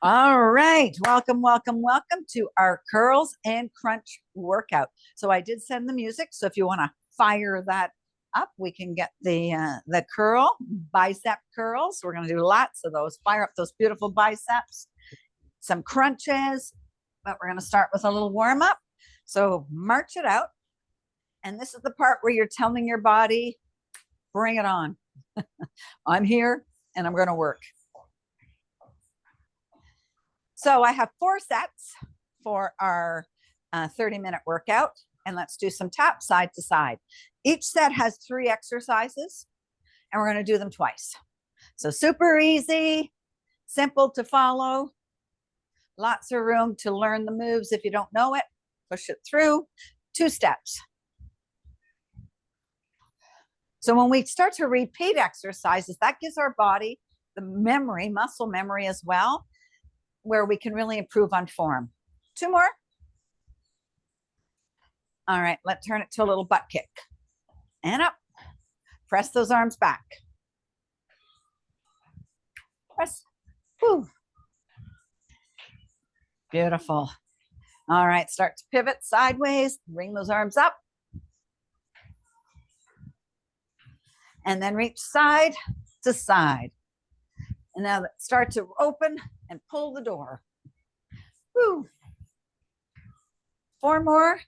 All right. Welcome, welcome, welcome to our curls and crunch workout. So I did send the music. So if you want to fire that up, we can get the curl bicep curls. We're going to do lots of those. Fire up those beautiful biceps, some crunches, but we're going to start with a little warm up. So march it out. And this is the part where you're telling your body, bring it on. I'm here and I'm going to work. So I have 4 sets for our 30-minute workout, and let's do some taps side to side. Each set has 3 exercises, and we're going to do them twice. So super easy, simple to follow, lots of room to learn the moves. If you don't know it, push it through. 2 steps. So when we start to repeat exercises, that gives our body the memory, muscle memory as well, where we can really improve on form. 2 more. All right, let's turn it to a little butt kick. And up. Press those arms back. Press. Woo. Beautiful. All right, start to pivot sideways. Bring those arms up. And then reach side to side. And now start to open and pull the door. Woo. 4 more.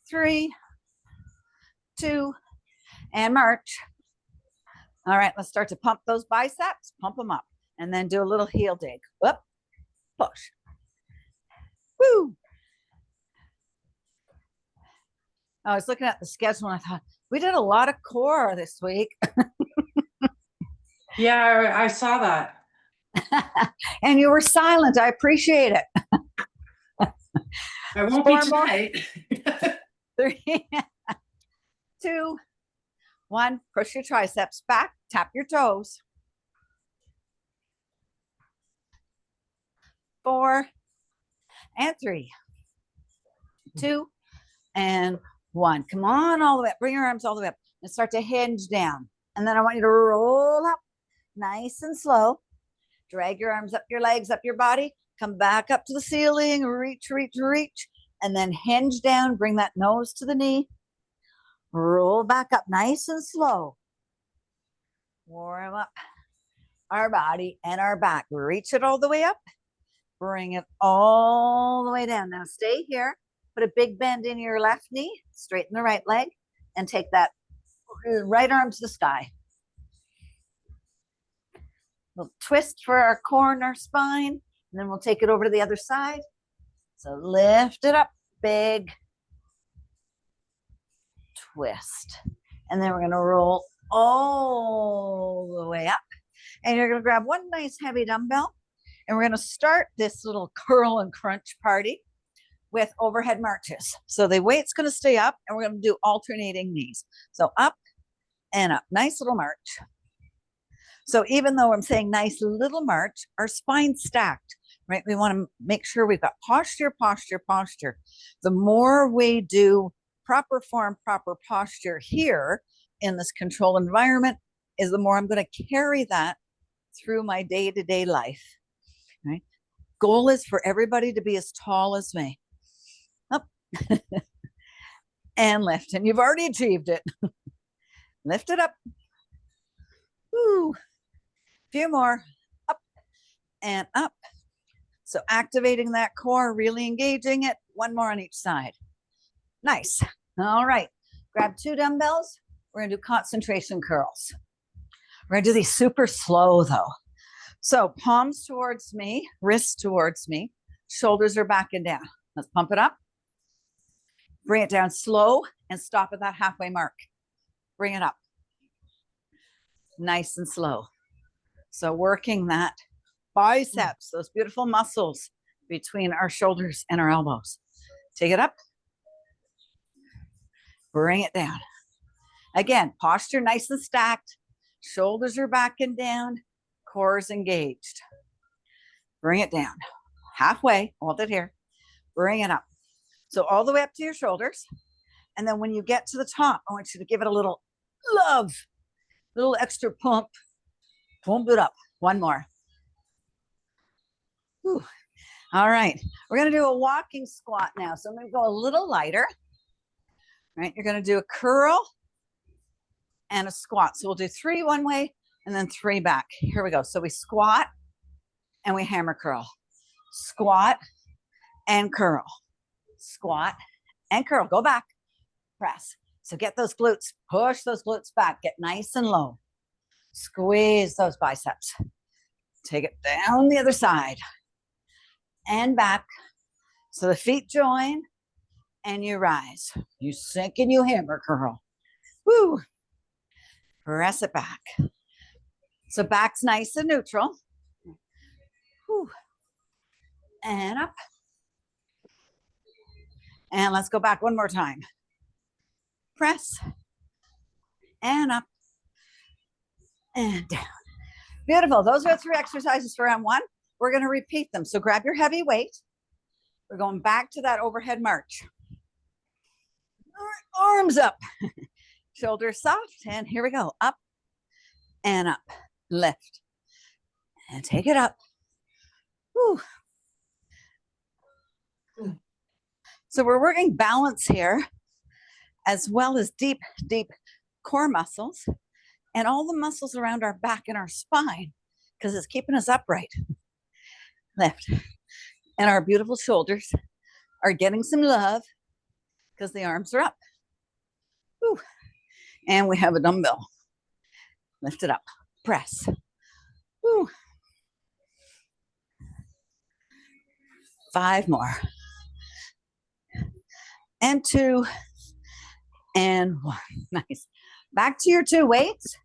3, 2, and march. All right, let's start to pump those biceps. Pump them up. And then do a little heel dig. Whoop. Push. Woo. I was looking at the schedule and I thought, we did a lot of core this week. Yeah, I saw that. And you were silent. I appreciate it. I won't be tonight. 3, 2, 1. Push your triceps back. Tap your toes. 4 and 3, 2 and 1. Come on, all the way up. Bring your arms all the way up and start to hinge down. And then I want you to roll up nice and slow. Drag your arms up your legs, up your body. Come back up to the ceiling. Reach, reach, reach. And then hinge down. Bring that nose to the knee. Roll back up nice and slow. Warm up our body and our back. Reach it all the way up. Bring it all the way down. Now stay here. Put a big bend in your left knee. Straighten the right leg. And take that right arm to the sky. We'll twist for our core and our spine. And then we'll take it over to the other side. So lift it up. Big twist. And then we're going to roll all the way up. And you're going to grab one nice heavy dumbbell. And we're going to start this little curl and crunch party with overhead marches. So the weight's going to stay up and we're going to do alternating knees. So up and up. Nice little march. So even though I'm saying nice little march, our spine's stacked, right? We want to make sure we've got posture, posture, posture. The more we do proper form, proper posture here in this controlled environment is the more I'm going to carry that through my day-to-day life, right? Goal is for everybody to be as tall as me. Up and lift. And you've already achieved it. Lift it up. Woo. Few more. Up and up. So activating that core, really engaging it. 1 more on each side. Nice. All right. Grab 2 dumbbells. We're going to do concentration curls. We're going to do these super slow though. So palms towards me, wrists towards me, shoulders are back and down. Let's pump it up. Bring it down slow and stop at that halfway mark. Bring it up. Nice and slow. So working that biceps, those beautiful muscles between our shoulders and our elbows. Take it up. Bring it down. Again, posture nice and stacked. Shoulders are back and down. Core is engaged. Bring it down. Halfway. Hold it here. Bring it up. So all the way up to your shoulders. And then when you get to the top, I want you to give it a little love, a little extra pump. Pump it up. 1 more. Whew. All right, we're going to do a walking squat now. So I'm going to go a little lighter. Right, you're going to do a curl and a squat. So we'll do 3 one way and then 3 back. Here we go. So we squat and we hammer curl. Squat and curl. Squat and curl. Go back. Press. So get those glutes. Push those glutes back. Get nice and low. Squeeze those biceps. Take it down the other side. And back. So the feet join and you rise. You sink and you hammer curl. Woo. Press it back. So back's nice and neutral. Woo. And up. And let's go back one more time. Press. And up. And down. Beautiful. Those are 3 exercises for round 1. We're going to repeat them. So grab your heavy weight. We're going back to that overhead march. Arms up. Shoulders soft. And here we go. Up and up. Lift. And take it up. Whew. So we're working balance here, as well as deep, deep core muscles and all the muscles around our back and our spine, because it's keeping us upright. Lift. And our beautiful shoulders are getting some love because the arms are up. Whew. And we have a dumbbell. Lift it up. Press. Whew. 5 more. And 2 and 1. Nice. Back to your 2 weights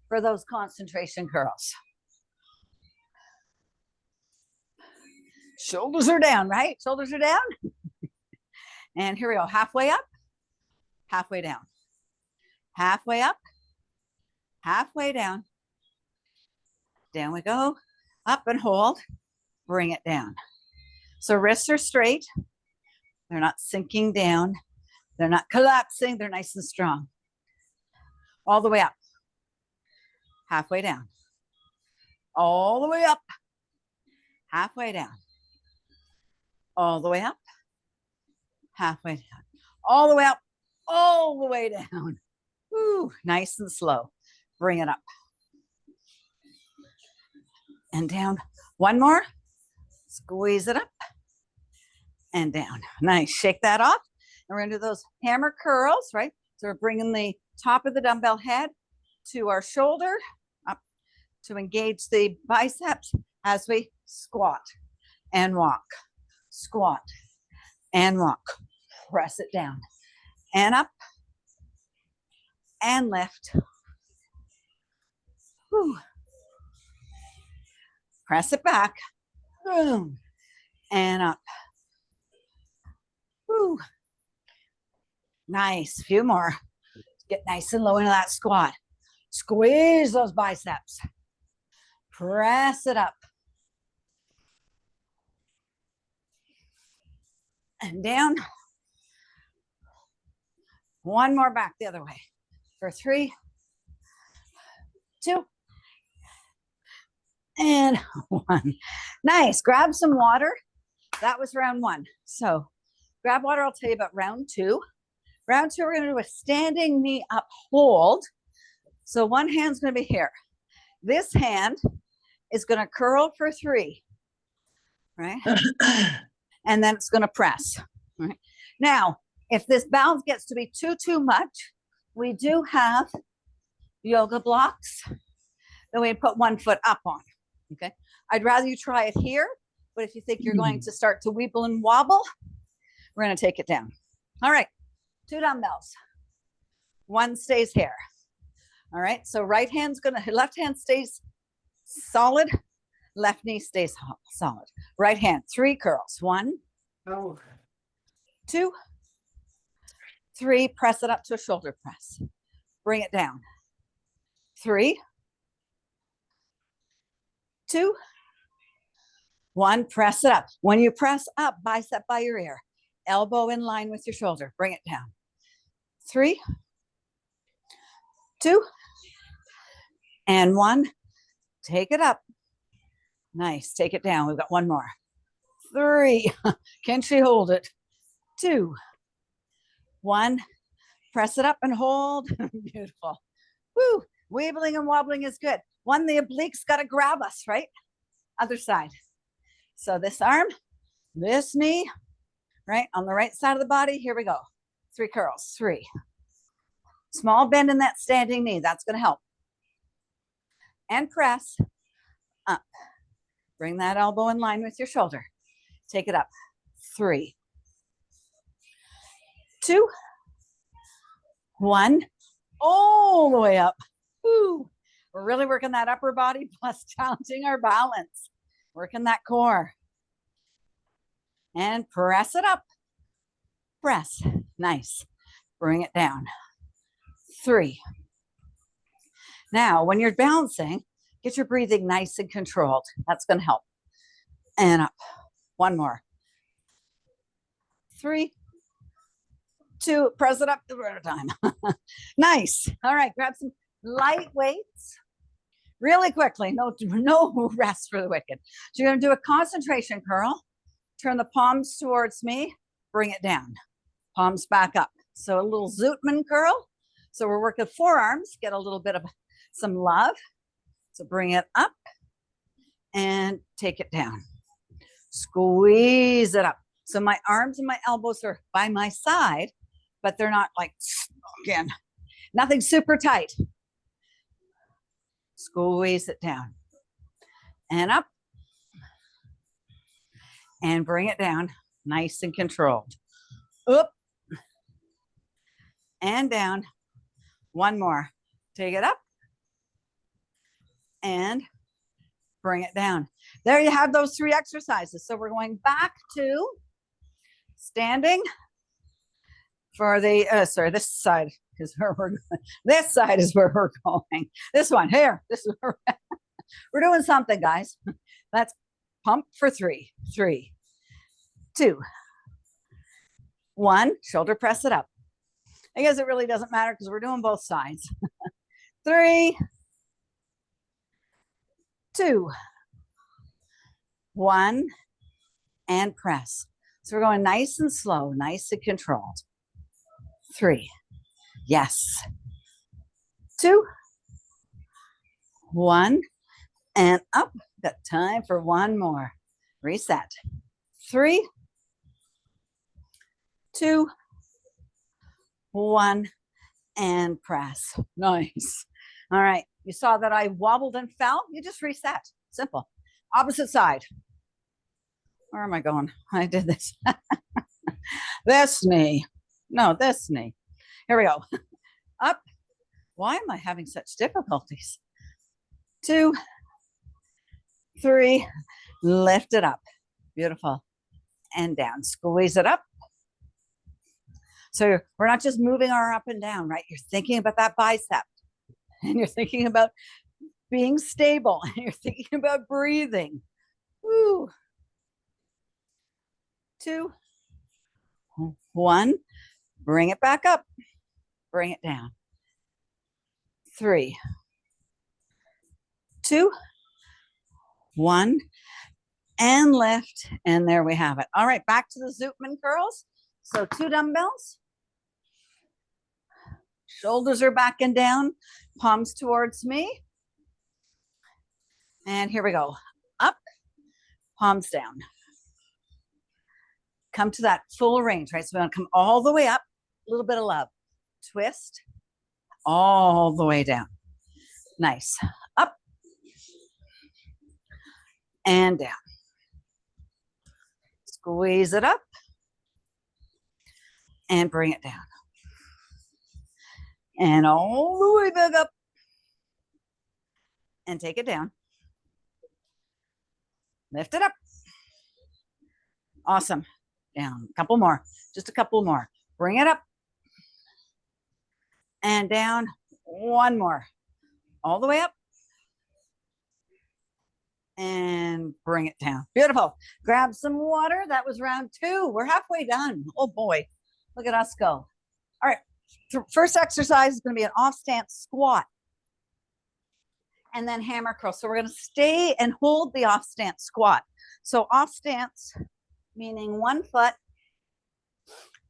for those concentration curls. Shoulders are down, right? Shoulders are down. And here we go. Halfway up, halfway down. Halfway up, halfway down. Down we go. Up and hold. Bring it down. So wrists are straight. They're not sinking down. They're not collapsing. They're nice and strong. All the way up. Halfway down. All the way up. Halfway down. All the way up. Halfway down. All the way up. All the way down. Woo, nice and slow. Bring it up. And down. 1 more. Squeeze it up. And down. Nice. Shake that off. And we're going to do those hammer curls, right? So we're bringing the top of the dumbbell head to our shoulder up to engage the biceps as we squat and walk. Squat and walk. Press it down and up and lift. Whew. Press it back. Boom. And up. Whew. Nice. Few more. Get nice and low into that squat. Squeeze those biceps. Press it up. And down. 1 more back the other way. For 3, 2, and 1. Nice. Grab some water. That was round 1. So grab water. I'll tell you about round 2. Round 2, we're going to do a standing knee up hold. So one hand's going to be here. This hand is going to curl for 3, right? And then it's going to press, right? Now, if this balance gets to be too much, we do have yoga blocks that we put 1 foot up on, okay? I'd rather you try it here, but if you think you're going to start to weeble and wobble, we're going to take it down. All right, 2 dumbbells. 1 stays here. All right, so left hand stays solid, left knee stays solid. Right hand, 3 curls. 1, 2, 3, press it up to a shoulder press. Bring it down. 3, 2, 1, press it up. When you press up, bicep by your ear, elbow in line with your shoulder. Bring it down. 3, 2, and 1. Take it up. Nice. Take it down. We've got 1 more. 3. Can she hold it? 2, 1. Press it up and hold. Beautiful. Woo. Wibbling and wobbling is good. 1, the obliques got to grab us, right? Other side. So this arm, this knee, right? On the right side of the body. Here we go. 3 curls. 3. Small bend in that standing knee. That's going to help. And press up. Bring that elbow in line with your shoulder. Take it up. 3, 2, 1. All the way up. Woo. We're really working that upper body plus challenging our balance. Working that core. And press it up. Press. Nice. Bring it down. 3. Now, when you're balancing, get your breathing nice and controlled. That's going to help. And up. 1 more. 3, 2. Press it up the other time. Nice. All right. Grab some light weights really quickly. No rest for the wicked. So you're going to do a concentration curl. Turn the palms towards me. Bring it down. Palms back up. So a little Zootman curl. So we're working forearms. Get a little bit of some love. So bring it up and take it down. Squeeze it up. So my arms and my elbows are by my side, but they're not like, again, nothing super tight. Squeeze it down and up and bring it down nice and controlled. Up and down. 1 more. Take it up and bring it down. There you have those 3 exercises. So we're going back to standing for the, this side is where we're going. This side is where we're going. This one here, this is where we're doing something, guys. Let's pump for 3. 3, 2, 1. Shoulder press it up. I guess it really doesn't matter because we're doing both sides. 3, 2, 1, and press. So we're going nice and slow, nice and controlled. 3. Yes. 2, 1, and up. Got time for 1 more. Reset. 3, 2, 1, and press. Nice. All right. You saw that I wobbled and fell. You just reset. Simple. Opposite side. Where am I going? I did this. This knee. No, this knee. Here we go. Up. Why am I having such difficulties? 2, 3. Lift it up. Beautiful. And down. Squeeze it up. So we're not just moving our up and down, right? You're thinking about that bicep. And you're thinking about being stable. And you're thinking about breathing. Woo. 2, 1. Bring it back up. Bring it down. 3, 2, 1. And lift. And there we have it. All right, back to the Zootman curls. So 2 dumbbells. Shoulders are back and down. Palms towards me. And here we go. Up. Palms down. Come to that full range, right? So we're going to come all the way up. A little bit of love. Twist. All the way down. Nice. Up. And down. Squeeze it up. And bring it down. And all the way back up. And take it down. Lift it up. Awesome. Down. A couple more. Just a couple more. Bring it up. And down. 1 more. All the way up. And bring it down. Beautiful. Grab some water. That was round 2. We're halfway done. Oh boy. Look at us go. All right. First exercise is going to be an off stance squat. And then hammer curl. So we're going to stay and hold the off stance squat. So off stance meaning one foot,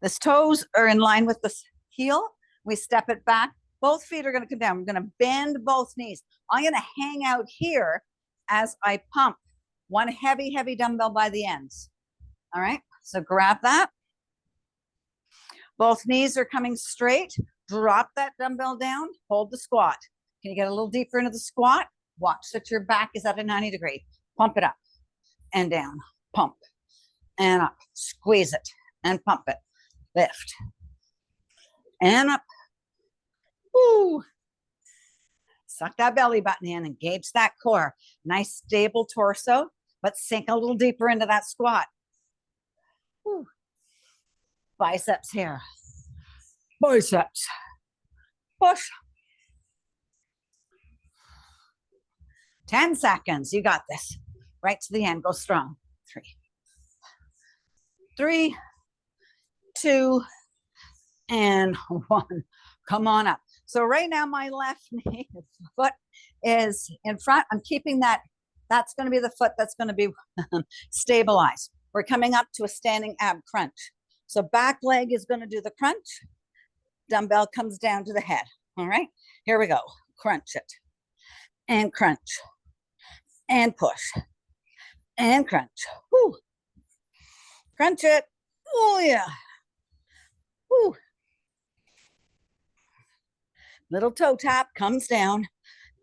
the toes are in line with the heel. We step it back. Both feet are going to come down. I'm going to bend both knees. I'm going to hang out here as I pump one heavy, heavy dumbbell by the ends. All right, so grab that. Both knees are coming straight. Drop that dumbbell down. Hold the squat. Can you get a little deeper into the squat? Watch that your back is at a 90 degree. Pump it up and down. Pump and up. Squeeze it and pump it. Lift and up. Woo. Suck that belly button in, engage that core. Nice stable torso, but sink a little deeper into that squat. Woo. Biceps here. Biceps. Push. 10 seconds. You got this. Right to the end. Go strong. 3, 2, and 1. Come on up. So right now my left knee foot is in front. I'm keeping that. That's going to be the foot that's going to be stabilized. We're coming up to a standing ab crunch. So back leg is going to do the crunch. Dumbbell comes down to the head. All right, here we go. Crunch it and crunch and push and crunch. Woo. Crunch it. Oh yeah. Woo. Little toe tap comes down,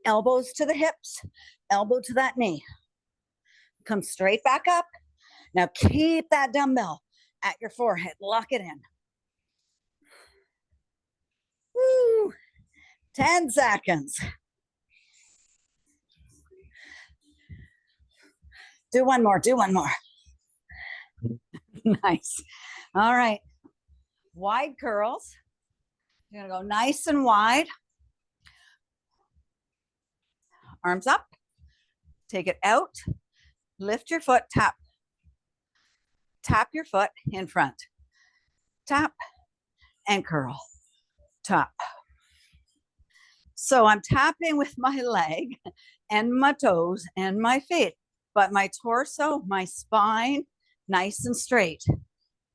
elbows to the hips, elbow to that knee. Come straight back up. Now keep that dumbbell at your forehead. Lock it in. Woo. 10 seconds. Do one more. Do one more. Nice. All right. Wide curls. You're going to go nice and wide. Arms up. Take it out. Lift your foot. Tap. Tap your foot in front. Tap and curl. Tap. So I'm tapping with my leg and my toes and my feet, but my torso, my spine, nice and straight.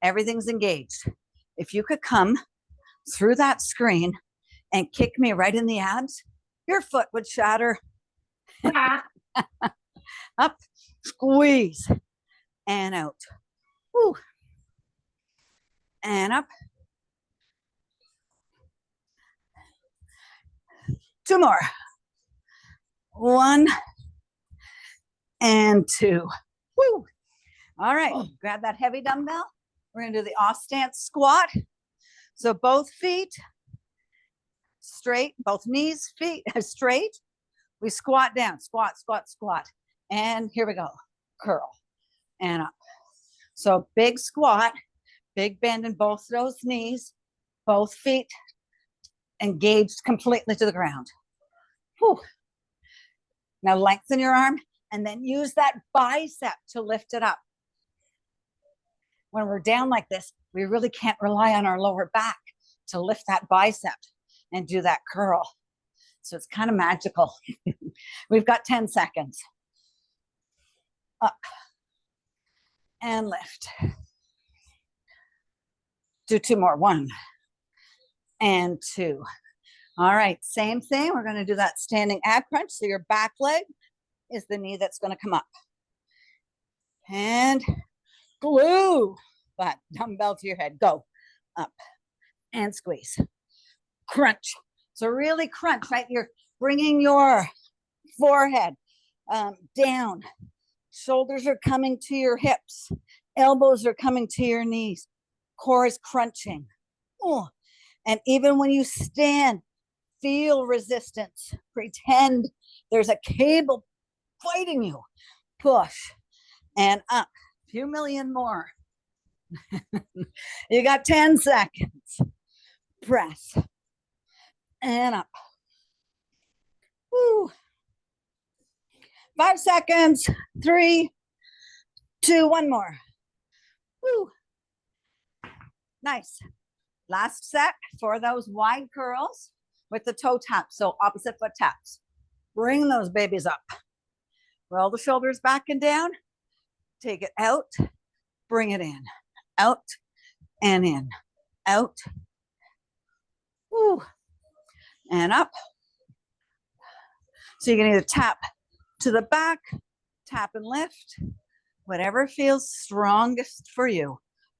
Everything's engaged. If you could come through that screen and kick me right in the abs, your foot would shatter. Up, squeeze, and out. Woo. And up. 2 more. 1 and 2. Woo. All right, grab that heavy dumbbell. We're going to do the off stance squat. So both feet straight, both knees, feet straight. We squat down, squat, squat, squat. And here we go. Curl and up. So big squat, big bend in both those knees, both feet engaged completely to the ground. Whew. Now lengthen your arm and then use that bicep to lift it up. When we're down like this, we really can't rely on our lower back to lift that bicep and do that curl. So it's kind of magical. We've got 10 seconds. Up and lift. Do 2 more. 1 and 2. All right, same thing. We're going to do that standing ab crunch. So your back leg is the knee that's going to come up. And glue that dumbbell to your head. Go up and squeeze. Crunch. So really crunch, right? You're bringing your forehead down. Shoulders are coming to your hips. Elbows are coming to your knees. Core is crunching. Oh. And even when you stand, feel resistance. Pretend there's a cable fighting you. Push and up. A few million more. You got 10 seconds. Press and up. Woo. 5 seconds. 3, 2, 1 more. Woo. Nice. Last set for those wide curls with the toe taps. So opposite foot taps. Bring those babies up. Roll the shoulders back and down. Take it out. bring it in, out and in, out, woo, and up. So you can either tap to the back, tap and lift, whatever feels strongest for you.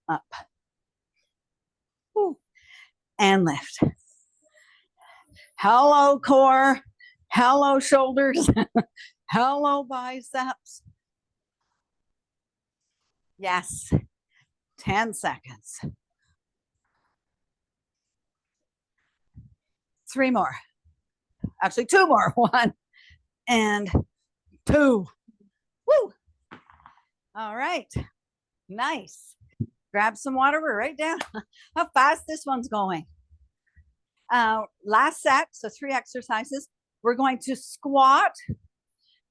Up, woo, and lift. Hello, core. Hello, shoulders. Hello, biceps. Yes, 10 seconds. 3 more. Actually, 2 more. 1 and 2. Woo. All right. Nice. Grab some water. We're right down. How fast this one's going. Last set, so 3 exercises. We're going to squat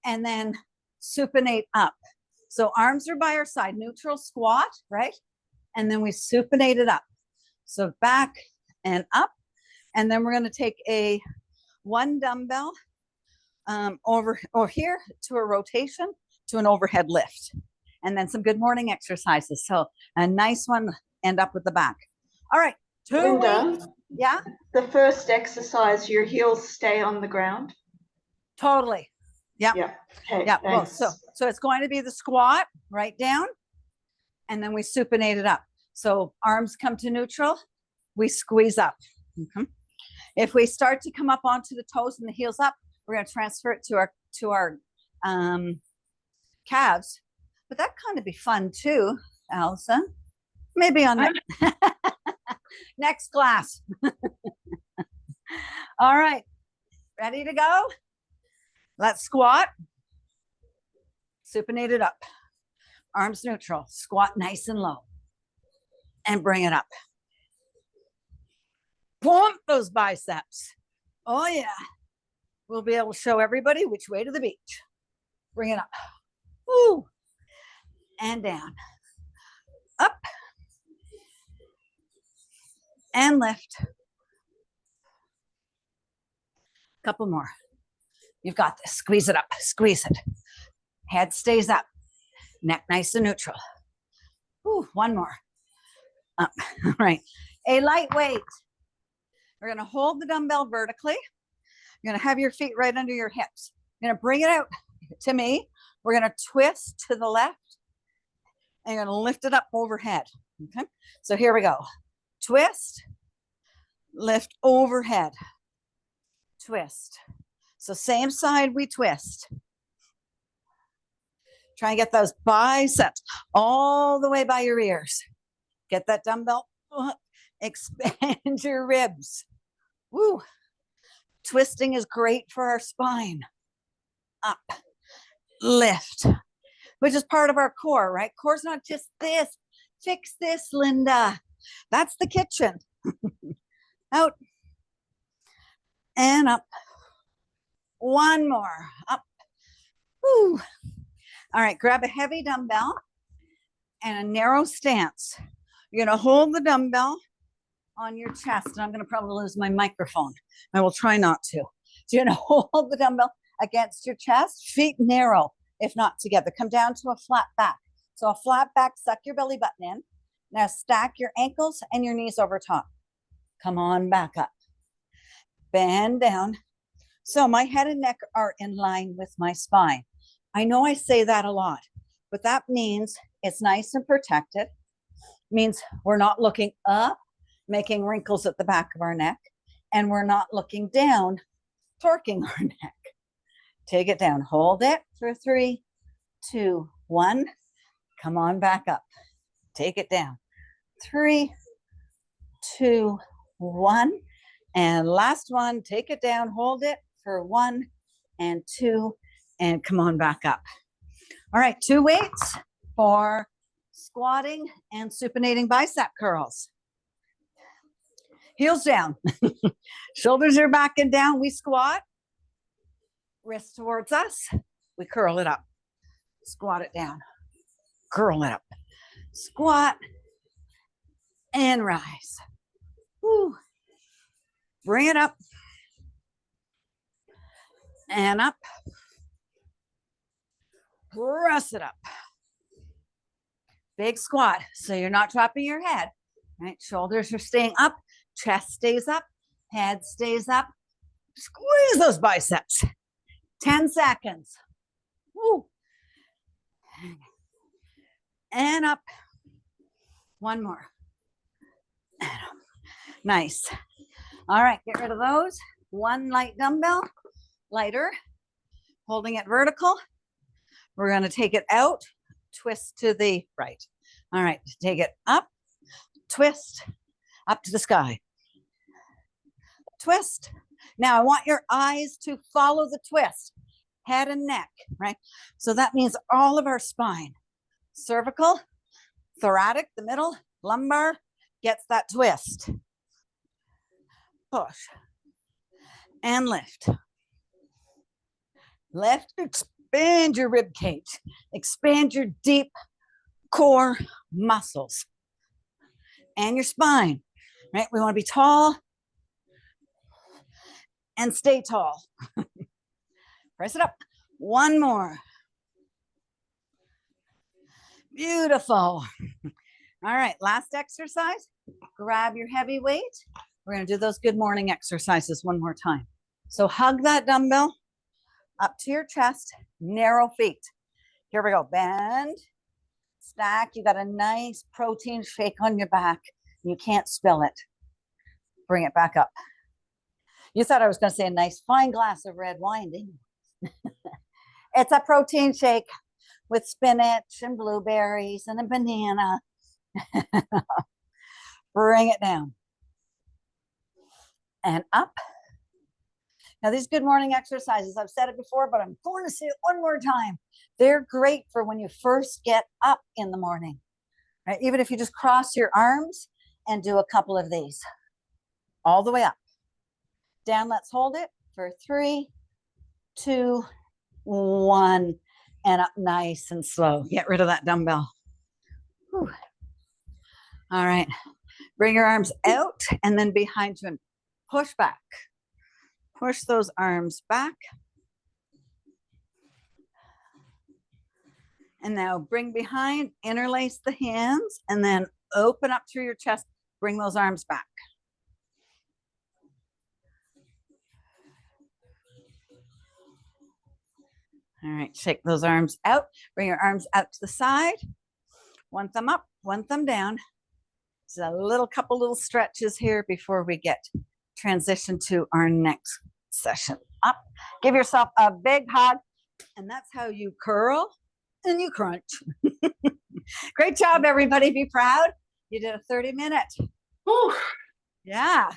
and then supinate up. So arms are by our side, neutral squat, right? And then we supinate it up. So back and up. And then we're going to take a 1 dumbbell over here to a rotation to an overhead lift. And then some good morning exercises. So a nice one, end up with the back. All right. 2 Linda, weights. Yeah. the first exercise, your heels stay on the ground. Totally. Yep. Yeah. Okay. Yeah. Well, Thanks. so it's going to be the squat right down, and then we supinate it up. So arms come to neutral, we squeeze up. If we start to come up onto the toes and the heels up, we're going to transfer it to our calves. But that kind of be fun too, Allison. Maybe on next class. All right. Ready to go? Let's squat. Supinate it up. Arms neutral. Squat nice and low. And bring it up. Pump those biceps. Oh, yeah. We'll be able to show everybody which way to the beach. Bring it up. Woo. And down. Up. And lift. Couple more. You've got this. Squeeze it up. Squeeze it. Head stays up. Neck nice and neutral. Ooh, 1 more. Up. All right. A light weight. We're going to hold the dumbbell vertically. You're going to have your feet right under your hips. You're going to bring it out to me. We're going to twist to the left. And you're going to lift it up overhead. Okay. So here we go. Twist. Lift overhead. Twist. So same side we twist. Try and get those biceps all the way by your ears. Get that dumbbell. Expand your ribs. Woo. Twisting is great for our spine. Up. Lift. Which is part of our core, right? Core's not just this. Fix this, Linda. That's the kitchen. Out. And up. 1 more. Up. Woo. All right, grab a heavy dumbbell and a narrow stance. You're going to hold the dumbbell on your chest. And I'm going to probably lose my microphone. I will try not to. So you're going to hold the dumbbell against your chest, feet narrow, if not together. Come down to a flat back. So a flat back, suck your belly button in. Now stack your ankles and your knees over top. Come on back up. Bend down. So my head and neck are in line with my spine. I know I say that a lot, but that means it's nice and protected. Means we're not looking up, making wrinkles at the back of our neck, and we're not looking down, torquing our neck. Take it down. Hold it for 3, 2, 1. Come on back up. Take it down. 3, 2, 1. And last one, take it down. Hold it for 1 and 2. And come on back up. All right, 2 weights for squatting and supinating bicep curls. Heels down. Shoulders are back and down. We squat. Wrists towards us. We curl it up. Squat it down. Curl it up. Squat and rise. Woo. Bring it up. And up. Press it up. Big squat. So you're not dropping your head, right? Shoulders are staying up, chest stays up, head stays up. Squeeze those biceps. 10 seconds. Woo. And up. One more. And up. Nice. All right, get rid of those. One light dumbbell, lighter, holding it vertical. We're going to take it out, twist to the right. All right, take it up, twist, up to the sky. Twist. Now I want your eyes to follow the twist, head and neck, right? So that means all of our spine, cervical, thoracic, the middle, lumbar, gets that twist. Push and lift. Lift, expand your rib cage, expand your deep core muscles and your spine, right? We want to be tall and stay tall. Press it up. One more. Beautiful. All right, last exercise. Grab your heavy weight. We're going to do those good morning exercises one more time. So hug that dumbbell up to your chest, narrow feet. Here we go. Bend, stack. You got a nice protein shake on your back. You can't spill it. Bring it back up. You thought I was going to say a nice fine glass of red wine, didn't you? It's a protein shake with spinach and blueberries and a banana. Bring it down. And up. Now, these good morning exercises, I've said it before, but I'm going to say it one more time. They're great for when you first get up in the morning, right? Even if you just cross your arms and do a couple of these all the way up. Down, let's hold it for 3, 2, 1, and up nice and slow. Get rid of that dumbbell. Whew. All right. Bring your arms out and then behind you and push back. Push those arms back. And now bring behind, interlace the hands, and then open up through your chest. Bring those arms back. All right, shake those arms out. Bring your arms out to the side. One thumb up, one thumb down. Just a couple little stretches here before we get transition to our next session. Up, give yourself a big hug, and that's how you curl and you crunch. Great job, everybody. Be proud. You did a 30-minute. Whew. Yeah.